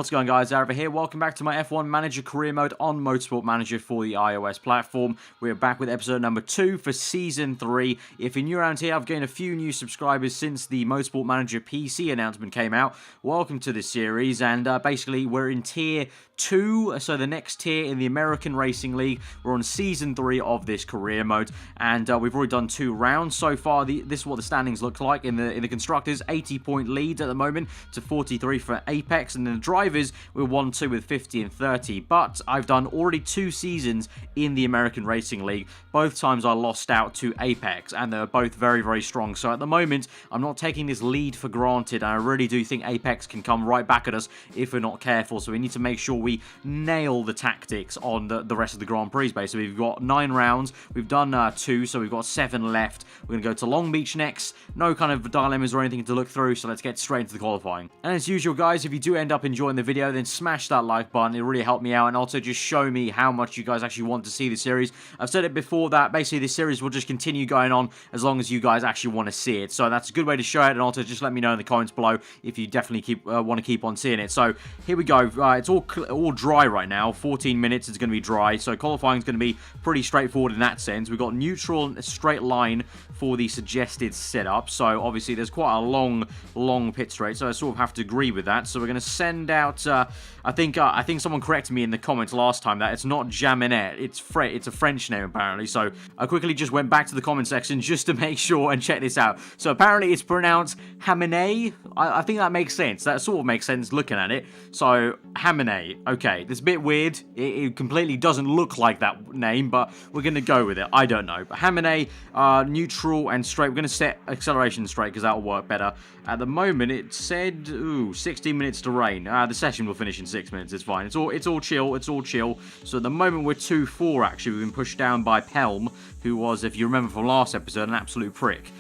what's going on, guys? Aarava here. Welcome back to my F1 Manager career mode on Motorsport Manager for the iOS platform. We're back with episode number 2 for Season 3. If you're new around here, I've gained a few new subscribers since the Motorsport Manager PC announcement came out. Welcome to this series, and basically we're in Tier 2, so the next tier in the American Racing League. We're on Season 3 of this career mode, and we've already done 2 rounds so far. This is what the standings look like in the Constructors. 80-point leads at the moment to 43 for Apex, and then the Drivers, we're 1-2 with 50 and 30. But I've done already 2 seasons in the American Racing League. Both times I lost out to Apex, and they're both very, very strong. So at the moment, I'm not taking this lead for granted, and I really do think Apex can come right back at us if we're not careful. So we need to make sure we nail the tactics on the rest of the Grand Prix. Basically, we've got 9 rounds. We've done 2, so we've got 7 left. We're going to go to Long Beach next. No kind of dilemmas or anything to look through, so let's get straight into the qualifying. And as usual, guys, if you do end up enjoying the video, then smash that like button. It really helped me out, and also just show me how much you guys actually want to see the series. I've said it before that basically this series will just continue going on as long as you guys actually want to see it. So that's a good way to show it, and also just let me know in the comments below if you definitely want to keep on seeing it. So here we go. It's all dry right now. 14 minutes is going to be dry, so qualifying is going to be pretty straightforward in that sense. We've got neutral and a straight line for the suggested setup, so obviously there's quite a long pit straight, so I sort of have to agree with that. So we're going to send out I think someone corrected me in the comments last time that it's not Jaminet, it's a French name apparently. So I quickly just went back to the comment section just to make sure and check this out. So apparently it's pronounced Haminet. I think that makes sense. That sort of makes sense looking at it. So Haminet. Okay, that's a bit weird. It completely doesn't look like that name, but we're going to go with it. I don't know. But Haminet, neutral and straight. We're going to set acceleration straight because that'll work better. At the moment, it said 16 minutes to rain. The session will finish in 6 minutes. It's fine. It's all chill. It's all chill. So at the moment, we're 2-4. Actually, we've been pushed down by Pelm, who was, if you remember from last episode, an absolute prick.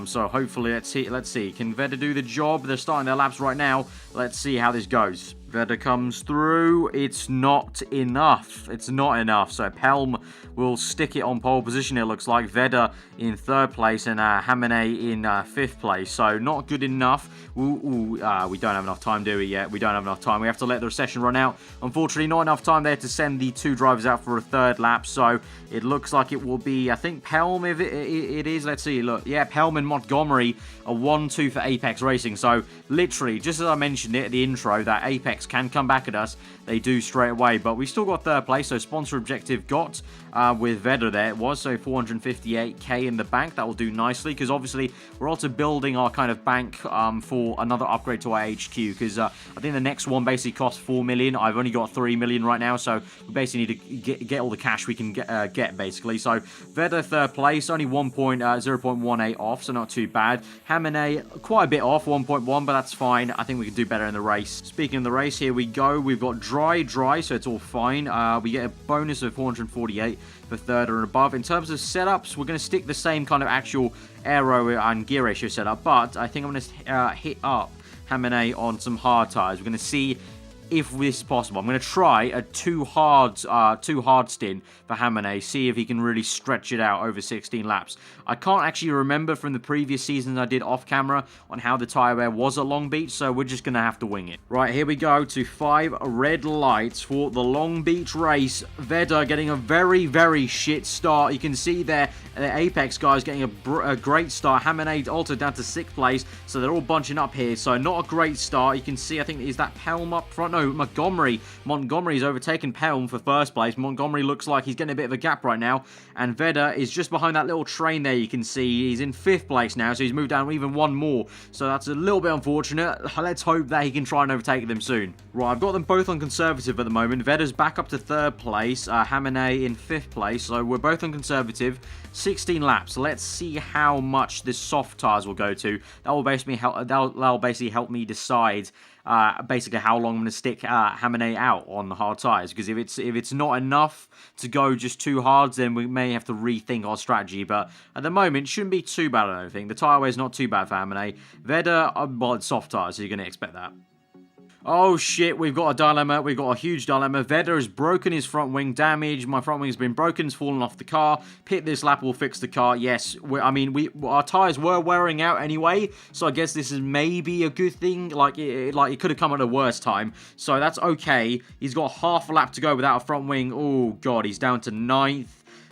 So hopefully, let's see. Can Vettel do the job? They're starting their laps right now. Let's see how this goes. Vettel comes through. It's not enough. It's not enough. So Pelm will stick it on pole position, it looks like. Vettel in 3rd place and Haminet in 5th place. So not good enough. We don't have enough time, do we, yet? We don't have enough time. We have to let the session run out. Unfortunately, not enough time there to send the 2 drivers out for a 3rd lap. So it looks like it will be, I think, Pelm, if it is. Let's see. Look, yeah, Pelm and Montgomery are 1-2 for Apex Racing. So literally, just as I mentioned it at the intro, that Apex can come back at us, they do straight away. But we still got 3rd place, so sponsor objective got with Vettel there. It was, so 458k in the bank. That will do nicely, because obviously we're also building our kind of bank for another upgrade to our HQ, because I think the next one basically costs 4 million. I've only got 3 million right now, so we basically need to get all the cash we can get basically. So Vettel 3rd place, only 0.18 off, so not too bad. Haminet quite a bit off, 1.1, but that's fine. I think we can do better in the race. Speaking of the race, here we go. We've got dry, so it's all fine. We get a bonus of 448 for 3rd or above. In terms of setups, we're going to stick the same kind of actual aero and gear ratio setup, but I think I'm going to hit up Haminet on some hard tires. We're going to see if this is possible. I'm going to try a too hard stint for Haminet, see if he can really stretch it out over 16 laps. I can't actually remember from the previous seasons I did off camera on how the tyre wear was at Long Beach, so we're just going to have to wing it. Right, here we go to 5 red lights for the Long Beach race. Vettel getting a very, very shit start. You can see there, the Apex guys getting a great start. Haminet also down to 6th place, so they're all bunching up here, so not a great start. You can see, I think, is that Pelm up front? No, Montgomery's overtaken Pelm for 1st place. Montgomery looks like he's getting a bit of a gap right now, and Vettel is just behind that little train there. You can see he's in 5th place now, so he's moved down even 1 more, so that's a little bit unfortunate. Let's hope that he can try and overtake them soon. Right, I've got them both on conservative at the moment. Vettel's back up to 3rd place, Haminet in 5th place, so we're both on conservative. 16 laps. Let's see how much the soft tires will go to. That will basically help me decide basically how long I'm going to stick Haminet out on the hard tires, because if it's not enough to go just too hard, then we may have to rethink our strategy. But at the moment, it shouldn't be too bad, I don't think. The tyre wear is not too bad for Haminet. Vettel, well, it's soft tires, so you're going to expect that. Oh shit, we've got a dilemma. We've got a huge dilemma. Vettel has broken his front wing damage. My front wing's been broken. It's fallen off the car. Pit this lap will fix the car. Yes, our tyres were wearing out anyway, so I guess this is maybe a good thing. Like it could have come at a worse time, so that's okay. He's got half a lap to go without a front wing. Oh god, he's down to 9th.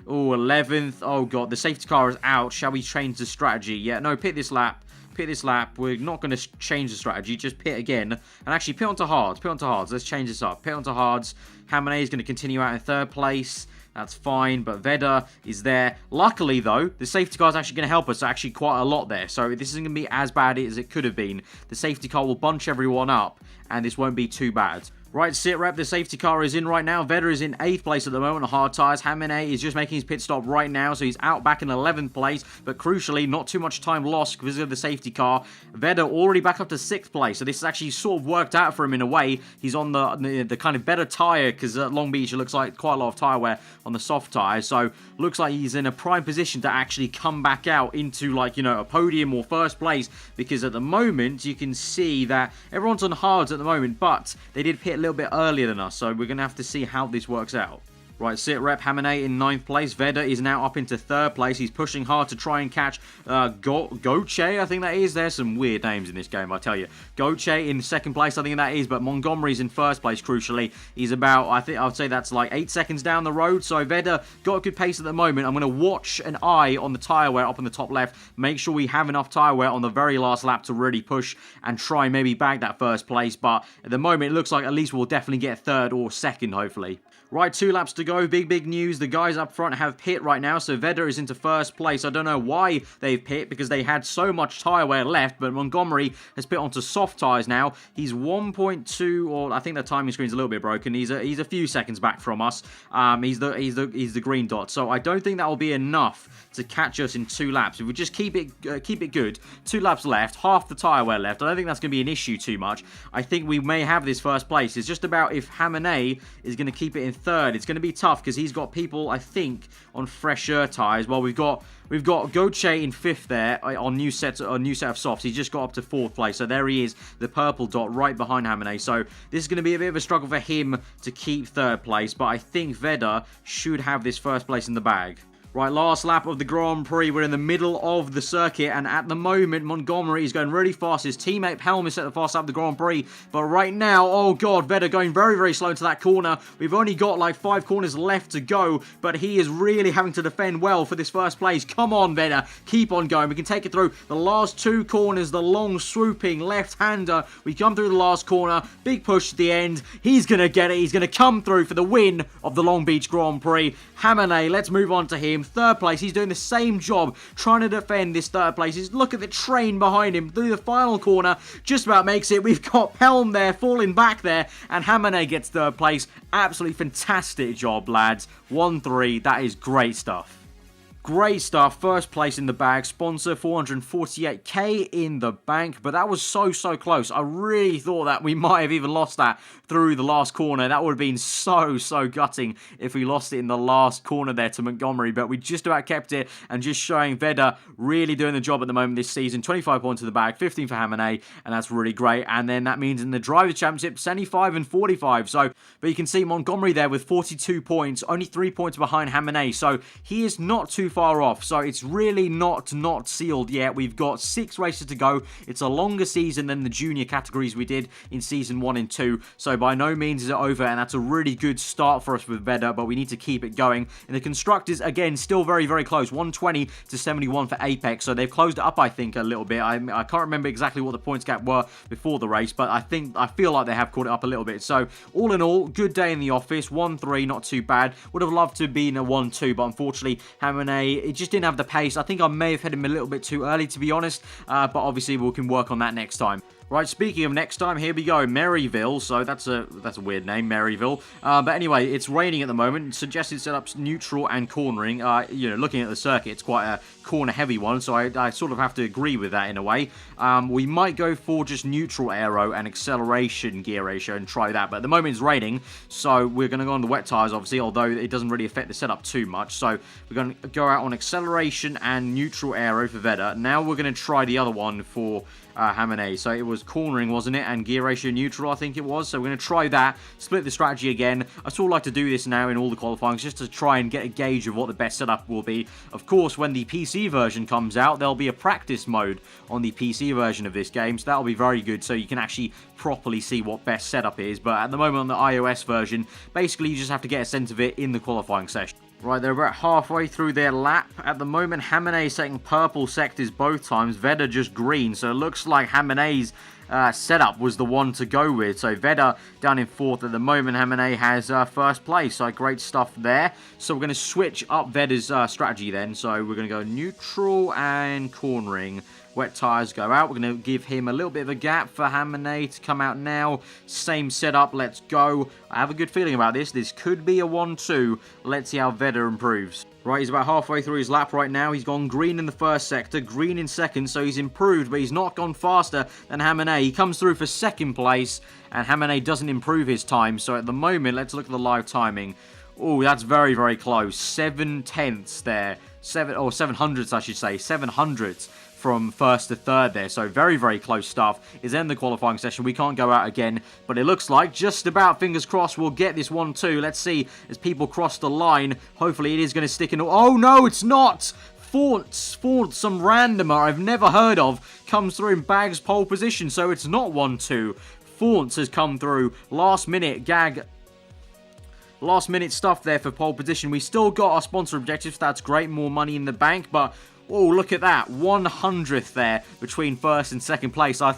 Oh, 11th. Oh god, the safety car is out. Shall we change the strategy? Yeah, no, pit this lap. Pit this lap. We're not going to change the strategy. Just pit again. And actually, pit onto hards. Pit onto hards. Let's change this up. Pit onto hards. Hamane is going to continue out in 3rd place. That's fine, but Vettel is there. Luckily, though, the safety car is actually going to help us actually quite a lot there. So this isn't going to be as bad as it could have been. The safety car will bunch everyone up, and this won't be too bad. Right, sit rep, the safety car is in right now. Vettel is in 8th place at the moment on hard tyres. Hamane is just making his pit stop right now, so he's out back in 11th place. But crucially, not too much time lost because of the safety car. Vettel already back up to 6th place, so this has actually sort of worked out for him in a way. He's on the kind of better tyre because at Long Beach it looks like quite a lot of tyre wear on the soft tyres. So looks like he's in a prime position to actually come back out into like, you know, a podium or 1st place, because at the moment you can see that everyone's on hards at the moment, but they did pit a little bit earlier than us, so we're going to have to see how this works out. Right, sit rep, Hamane in 9th place. Vettel is now up into 3rd place. He's pushing hard to try and catch Goche, I think that is. There's some weird names in this game, I tell you. Goche in 2nd place, I think that is, but Montgomery's in 1st place, crucially. He's about, I would say that's like 8 seconds down the road, so Vettel got a good pace at the moment. I'm going to watch an eye on the tyre wear up in the top left, make sure we have enough tyre wear on the very last lap to really push and try and maybe bag that 1st place, but at the moment it looks like at least we'll definitely get 3rd or 2nd, hopefully. Right, 2 laps to go. Big news. The guys up front have pit right now, so Vettel is into 1st place. I don't know why they've pit, because they had so much tyre wear left, but Montgomery has pit onto soft tyres now. He's 1.2, or I think the timing screen's a little bit broken. He's a few seconds back from us. He's the green dot, so I don't think that will be enough to catch us in 2 laps. If we just keep it good, 2 laps left, half the tyre wear left. I don't think that's going to be an issue too much. I think we may have this 1st place. It's just about if Hamane is going to keep it in 3rd. It's going to be tough because he's got people, I think, on fresher tyres. Well, we've got Goche in 5th there on new set of softs. He's just got up to 4th place, so there he is, the purple dot right behind Hamane. So this is going to be a bit of a struggle for him to keep 3rd place, but I think Vettel should have this 1st place in the bag. Right, last lap of the Grand Prix. We're in the middle of the circuit, and at the moment, Montgomery is going really fast. His teammate Helm is set the fast lap of the Grand Prix, but right now, oh god, Vettel going very slow into that corner. We've only got like 5 corners left to go, but he is really having to defend well for this 1st place. Come on, Vettel, keep on going. We can take it through the last 2 corners, the long swooping left-hander. We come through the last corner, big push to the end. He's going to get it. He's going to come through for the win of the Long Beach Grand Prix. Hamane, let's move on to him. 3rd place, he's doing the same job, trying to defend this 3rd place. Look at the train behind him through the final corner, just about makes it. We've got Helm there, falling back there, and Hamane gets 3rd place. Absolutely fantastic job, lads. 1-3, that is great stuff. Great stuff. 1st place in the bag. Sponsor 448k in the bank. But that was so close. I really thought that we might have even lost that through the last corner. That would have been so gutting if we lost it in the last corner there to Montgomery. But we just about kept it, and just showing Vettel really doing the job at the moment this season. 25 points in the bag, 15 for Hamane, and that's really great. And then that means in the Drivers' Championship, 75 and 45. So, but you can see Montgomery there with 42 points, only 3 points behind Hamane. So he is not too far off, so it's really not sealed yet. We've got 6 races to go. It's a longer season than the junior categories we did in season 1 and 2, so by no means is it over, and that's a really good start for us with Vettel, but we need to keep it going. And the constructors, again, still very close, 120 to 71 for Apex, so they've closed it up, I think, a little bit. I can't remember exactly what the points gap were before the race, but I feel like they have caught it up a little bit. So all in all, good day in the office. 1-3, not too bad. Would have loved to have been a 1-2, but unfortunately Hamane, it just didn't have the pace. I think I may have hit him a little bit too early, to be honest, but obviously we can work on that next time. Right, speaking of next time, here we go, Maryville. So that's a weird name, Maryville. But anyway, it's raining at the moment. Suggested setups neutral and cornering. You know, looking at the circuit, it's quite a corner-heavy one, so I sort of have to agree with that in a way. We might go for just neutral aero and acceleration gear ratio and try that. But at the moment it's raining, so we're going to go on the wet tyres, obviously, although it doesn't really affect the setup too much. So we're going to go out on acceleration and neutral aero for Vettel. Now we're going to try the other one for Hamane. So it was cornering, wasn't it? And gear ratio neutral, I think it was. So we're going to try that, split the strategy again. I sort of like to do this now in all the qualifying, just to try and get a gauge of what the best setup will be. Of course, when the PC version comes out, there'll be a practice mode on the PC version of this game, so that'll be very good, so you can actually properly see what best setup is. But at the moment on the iOS version, basically you just have to get a sense of it in the qualifying session. Right, they're about halfway through their lap. At the moment, Hamane setting purple sectors both times, Vettel just green. So it looks like Hamane's setup was the one to go with. So Vettel down in 4th at the moment. Hamane has 1st place. So great stuff there. So we're going to switch up Vettel's strategy then. So we're going to go neutral and cornering. Wet tyres go out. We're going to give him a little bit of a gap for Hamane to come out now. Same setup. Let's go. I have a good feeling about this. This could be a 1-2. Let's see how Vettel improves. Right, he's about halfway through his lap right now. He's gone green in the 1st sector, green in 2nd, so he's improved, but he's not gone faster than Hamane. He comes through for 2nd place, and Hamane doesn't improve his time. So at the moment, let's look at the live timing. Oh, that's very, very close. 7/10 there. 700ths, I should say. 700ths from 1st to 3rd there. So very, very close stuff. Is in the qualifying session. We can't go out again. But it looks like, just about, fingers crossed, we'll get this 1-2. Let's see as people cross the line. Hopefully it is going to stick in. Oh, no, it's not! Font, some randomer I've never heard of, comes through and bags pole position. So it's not 1-2. Font has come through. Last minute stuff there for pole position. We still got our sponsor objectives. That's great. More money in the bank. But, oh, look at that. 100th there between 1st and 2nd place. I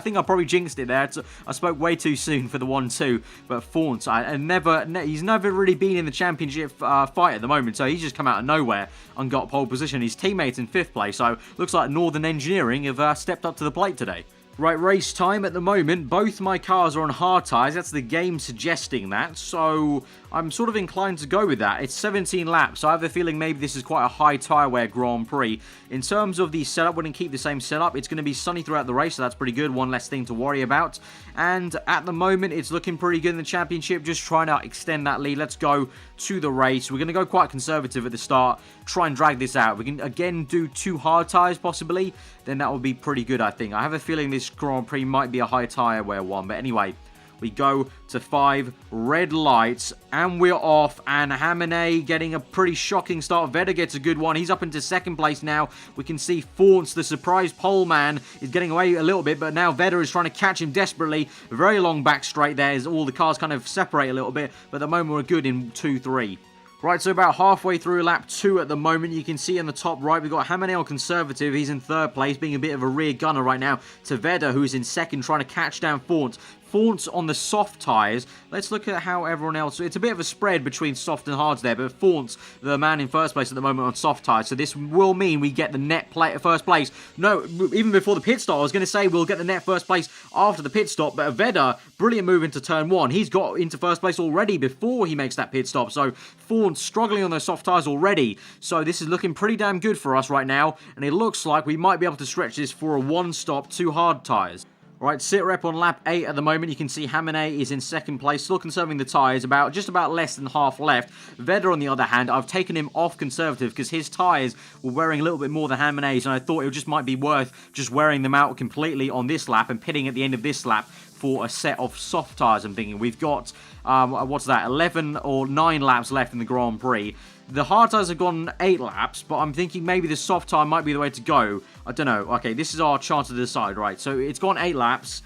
think I probably jinxed it there. I spoke way too soon for the 1-2. But Font, he's never really been in the championship fight at the moment. So he's just come out of nowhere and got pole position. His teammates in 5th place. So looks like Northern Engineering have stepped up to the plate today. Right, race time at the moment. Both my cars are on hard tyres. That's the game suggesting that. So I'm sort of inclined to go with that. It's 17 laps, so I have a feeling maybe this is quite a high tyre wear Grand Prix. In terms of the setup, we're going to keep the same setup. It's going to be sunny throughout the race, so that's pretty good. One less thing to worry about. And at the moment, it's looking pretty good in the championship. Just trying to extend that lead. Let's go to the race. We're going to go quite conservative at the start. Try and drag this out. We can, again, do 2 hard tyres, possibly. Then that would be pretty good, I think. I have a feeling this Grand Prix might be a high tyre wear one. But anyway, we go to 5 red lights, and we're off. And Hamane getting a pretty shocking start. Vettel gets a good one. He's up into 2nd place now. We can see Faunce, the surprise pole man, is getting away a little bit, but now Vettel is trying to catch him desperately. A very long back straight there as all the cars kind of separate a little bit, but at the moment we're good in 2-3. Right, so about halfway through lap 2 at the moment. You can see in the top right, we've got Hamane on conservative. He's in 3rd place, being a bit of a rear gunner right now to Vettel, who's in 2nd, trying to catch down Faunce. Faunce on the soft tyres. Let's look at how everyone else... It's a bit of a spread between soft and hards there, but Faunce, the man in 1st place at the moment on soft tyres. So this will mean we get the net 1st place. No, even before the pit stop, I was going to say we'll get the net 1st place after the pit stop, but Vettel, brilliant move into turn 1. He's got into 1st place already before he makes that pit stop. So Faunce struggling on those soft tyres already. So this is looking pretty damn good for us right now, and it looks like we might be able to stretch this for a 1-stop, 2 hard tyres. Right, sit rep on lap 8 at the moment. You can see Hamane is in 2nd place, still conserving the tyres, just about less than half left. Vettel, on the other hand, I've taken him off conservative because his tyres were wearing a little bit more than Hamane's, and I thought it just might be worth just wearing them out completely on this lap and pitting at the end of this lap for a set of soft tyres. I'm thinking we've got, 11 or 9 laps left in the Grand Prix. The hard tyres have gone 8 laps, but I'm thinking maybe the soft tyre might be the way to go. I don't know. Okay, this is our chance to decide, right? So it's gone 8 laps.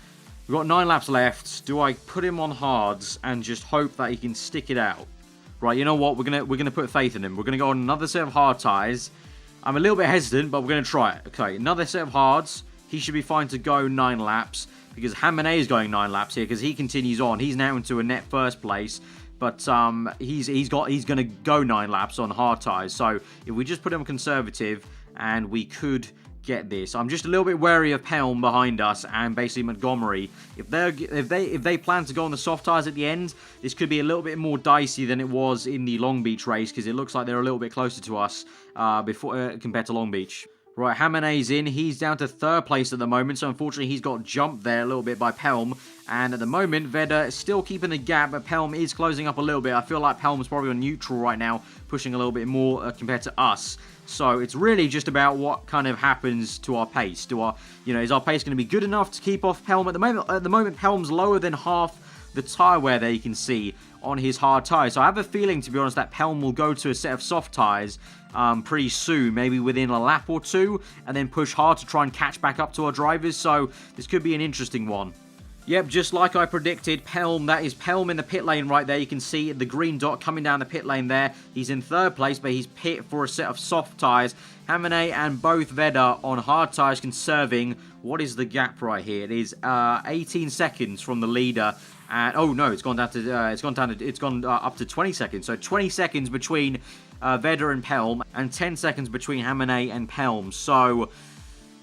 We've got 9 laps left. Do I put him on hards and just hope that he can stick it out? Right, you know what? We're gonna put faith in him. We're gonna go on another set of hard tyres. I'm a little bit hesitant, but we're gonna try it. Okay, another set of hards. He should be fine to go 9 laps because Hamane is going 9 laps here because he continues on. He's now into a net 1st place. But he's going to go 9 laps on hard tyres. So if we just put him conservative, and we could get this. I'm just a little bit wary of Pelham behind us and basically Montgomery. If they plan to go on the soft tyres at the end, this could be a little bit more dicey than it was in the Long Beach race because it looks like they're a little bit closer to us before compared to Long Beach. Right, Hamanet's in. He's down to 3rd place at the moment, so unfortunately he's got jumped there a little bit by Pelm. And at the moment, Vettel is still keeping the gap, but Pelm is closing up a little bit. I feel like Pelm's probably on neutral right now, pushing a little bit more compared to us. So it's really just about what kind of happens to our pace. Is our pace going to be good enough to keep off Pelm? At the moment, Pelm's lower than half the tyre wear there, you can see, on his hard tyres. So I have a feeling, to be honest, that Pelm will go to a set of soft tyres pretty soon, maybe within a lap or two, and then push hard to try and catch back up to our drivers. So this could be an interesting one. Yep, just like I predicted, Pelm, that is Pelm in the pit lane right there. You can see the green dot coming down the pit lane there. He's in 3rd place, but he's pit for a set of soft tyres. Hamanet and both Vettel on hard tyres, conserving. What is the gap right here? It is 18 seconds from the leader. And oh no, it's gone up to 20 seconds. So 20 seconds between Vettel and Pelm, and 10 seconds between Hamanet and Pelm. So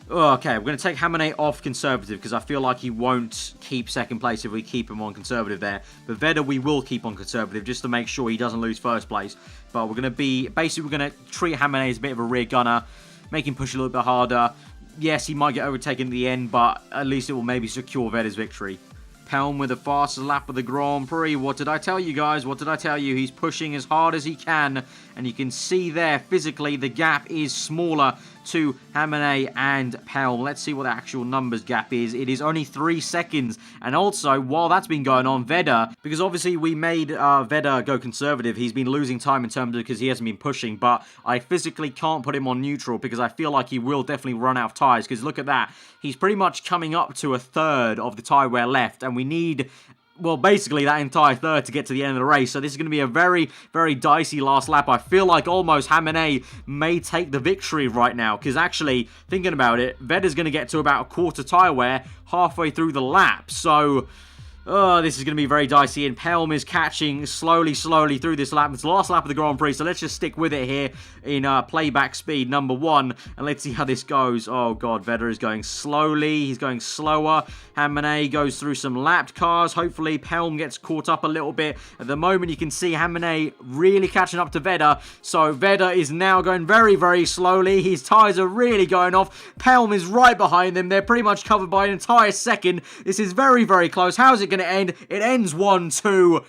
okay, we're going to take Hamanet off conservative because I feel like he won't keep 2nd place if we keep him on conservative there. But Vettel we will keep on conservative just to make sure he doesn't lose 1st place. But we're going to treat Hamanet as a bit of a rear gunner, make him push a little bit harder. Yes, he might get overtaken at the end, but at least it will maybe secure Vettel's victory. Pelm with the fastest lap of the Grand Prix. What did I tell you, guys? What did I tell you? He's pushing as hard as he can, and you can see there physically the gap is smaller to Hamanet and Pelm. Let's see what the actual numbers gap is. It is only 3 seconds. And also, while that's been going on, Vettel, because obviously we made Vettel go conservative, he's been losing time in terms of because he hasn't been pushing, but I physically can't put him on neutral because I feel like he will definitely run out of tyres, because look at that. He's pretty much coming up to a 1/3 of the tyre wear left, and we need, well, basically that entire 1/3 to get to the end of the race. So this is going to be a very, very dicey last lap. I feel like almost Hamanet may take the victory right now, because actually, thinking about it, Vettel's going to get to about a 1/4 tyre wear halfway through the lap. So this is going to be very dicey, and Pelm is catching slowly through this lap. It's the last lap of the Grand Prix, so let's just stick with it here in playback speed number 1, and let's see how this goes. Oh god, Vettel is going slowly, he's going slower. Hamanet goes through some lapped cars. Hopefully Pelm gets caught up a little bit. At the moment, you can see Hamanet really catching up to Vettel, so Vettel is now going very, very slowly. His tyres are really going off. Pelm is right behind them. They're pretty much covered by an entire second. This is very, very close. How's it going to end? It ends 1-2.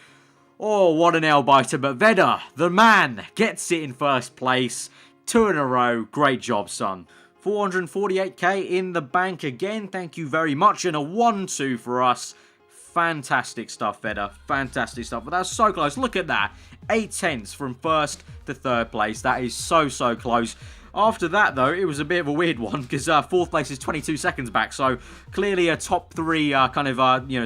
Oh, what an nail biter. But Vettel, the man, gets it in 1st place. 2 in a row. Great job, son. 448k in the bank again. Thank you very much. And a 1-2 for us. Fantastic stuff, Vettel. Fantastic stuff. But that's so close. Look at that. 8/10 from 1st to 3rd place. That is so, so close. After that, though, it was a bit of a weird one because 4th place is 22 seconds back. So clearly a top 3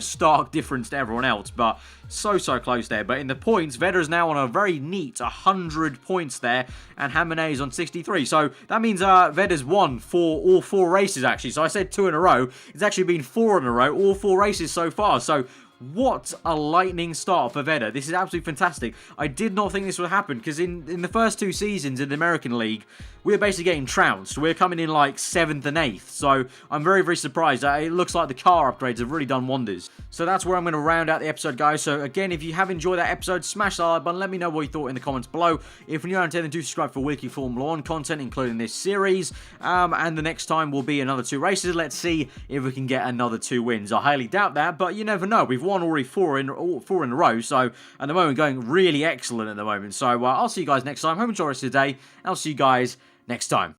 stark difference to everyone else. But so, so close there. But in the points, Vettel is now on a very neat 100 points there. And Hamanet is on 63. So that means Vettel's won for all 4 races, actually. So I said 2 in a row. It's actually been 4 in a row. All 4 races so far. So what a lightning start for Vettel. This is absolutely fantastic. I did not think this would happen because in the first 2 seasons in the American League, we were basically getting trounced. We're coming in like 7th and 8th. So I'm very, very surprised. It looks like the car upgrades have really done wonders. So that's where I'm going to round out the episode, guys. So again, if you have enjoyed that episode, smash that like button. Let me know what you thought in the comments below. If you're new around here, then do subscribe for weekly Formula 1 content, including this series. And the next time will be another 2 races. Let's see if we can get another 2 wins. I highly doubt that, but you never know. We've won already 4 in a row. So at the moment, going really excellent at the moment. So I'll see you guys next time. Hope you enjoy the rest of the day. I'll see you guys next time.